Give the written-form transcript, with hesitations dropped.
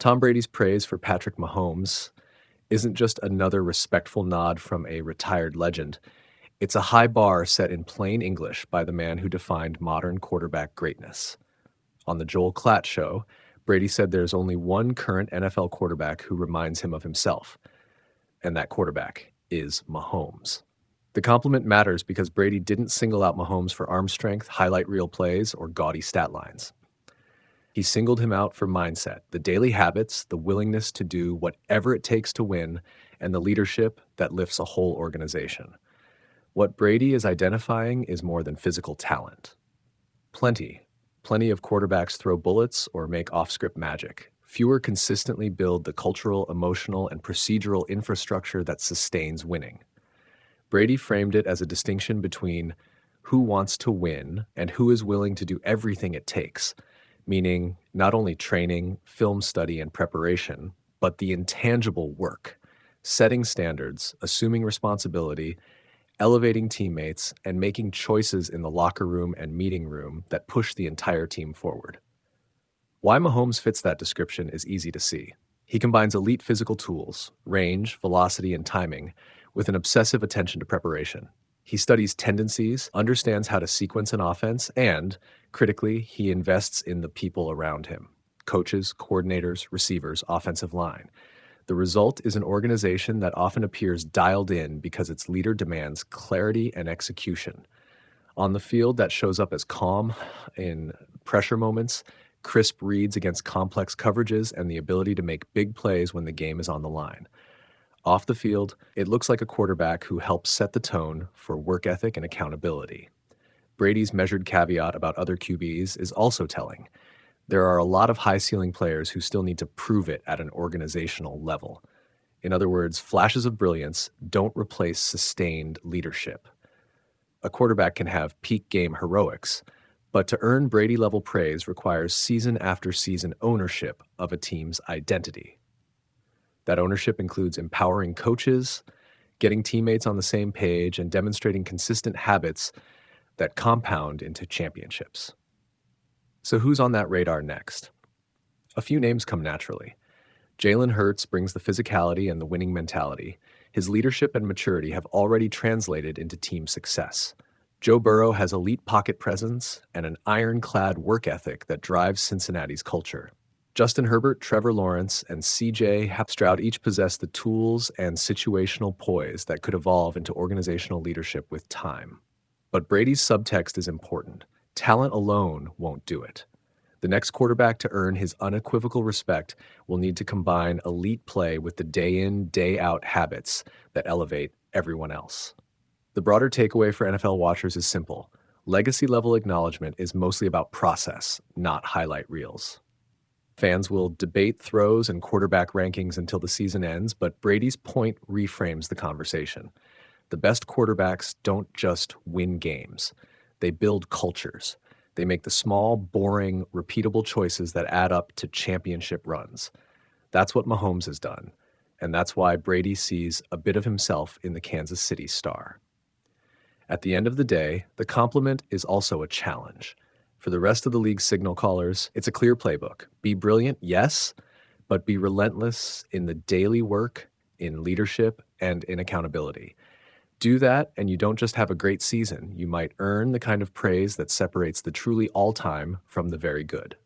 Tom Brady's praise for Patrick Mahomes isn't just another respectful nod from a retired legend. It's a high bar set in plain English by the man who defined modern quarterback greatness. On the Joel Klatt Show, Brady said there's only one current NFL quarterback who reminds him of himself, and that quarterback is Mahomes. The compliment matters because Brady didn't single out Mahomes for arm strength, highlight reel plays, or gaudy stat lines. He singled him out for mindset, the daily habits, the willingness to do whatever it takes to win, and the leadership that lifts a whole organization. What Brady is identifying is more than physical talent. Plenty of quarterbacks throw bullets or make off-script magic. Fewer consistently build the cultural, emotional, and procedural infrastructure that sustains winning. Brady framed it as a distinction between who wants to win and who is willing to do everything it takes, meaning not only training, film study, and preparation, but the intangible work, setting standards, assuming responsibility, elevating teammates, and making choices in the locker room and meeting room that push the entire team forward. Why Mahomes fits that description is easy to see. He combines elite physical tools, range, velocity, and timing, with an obsessive attention to preparation. He studies tendencies, understands how to sequence an offense, and, critically, he invests in the people around him: coaches, coordinators, receivers, offensive line. The result is an organization that often appears dialed in because its leader demands clarity and execution. On the field, that shows up as calm in pressure moments, crisp reads against complex coverages, and the ability to make big plays when the game is on the line. Off the field, it looks like a quarterback who helps set the tone for work ethic and accountability. Brady's measured caveat about other QBs is also telling. There are a lot of high-ceiling players who still need to prove it at an organizational level. In other words, flashes of brilliance don't replace sustained leadership. A quarterback can have peak game heroics, but to earn Brady-level praise requires season-after-season ownership of a team's identity. That ownership includes empowering coaches, getting teammates on the same page, and demonstrating consistent habits that compound into championships. So who's on that radar next? A few names come naturally. Jalen Hurts brings the physicality and the winning mentality. His leadership and maturity have already translated into team success. Joe Burrow has elite pocket presence and an ironclad work ethic that drives Cincinnati's culture. Justin Herbert, Trevor Lawrence, and C.J. Stroud each possess the tools and situational poise that could evolve into organizational leadership with time. But Brady's subtext is important. Talent alone won't do it. The next quarterback to earn his unequivocal respect will need to combine elite play with the day-in, day-out habits that elevate everyone else. The broader takeaway for NFL watchers is simple. Legacy-level acknowledgement is mostly about process, not highlight reels. Fans will debate throws and quarterback rankings until the season ends, but Brady's point reframes the conversation. The best quarterbacks don't just win games. They build cultures. They make the small, boring, repeatable choices that add up to championship runs. That's what Mahomes has done, and that's why Brady sees a bit of himself in the Kansas City Star. At the end of the day, the compliment is also a challenge. For the rest of the league's signal callers, it's a clear playbook. Be brilliant, yes, but be relentless in the daily work, in leadership, and in accountability. Do that, and you don't just have a great season. You might earn the kind of praise that separates the truly all-time from the very good.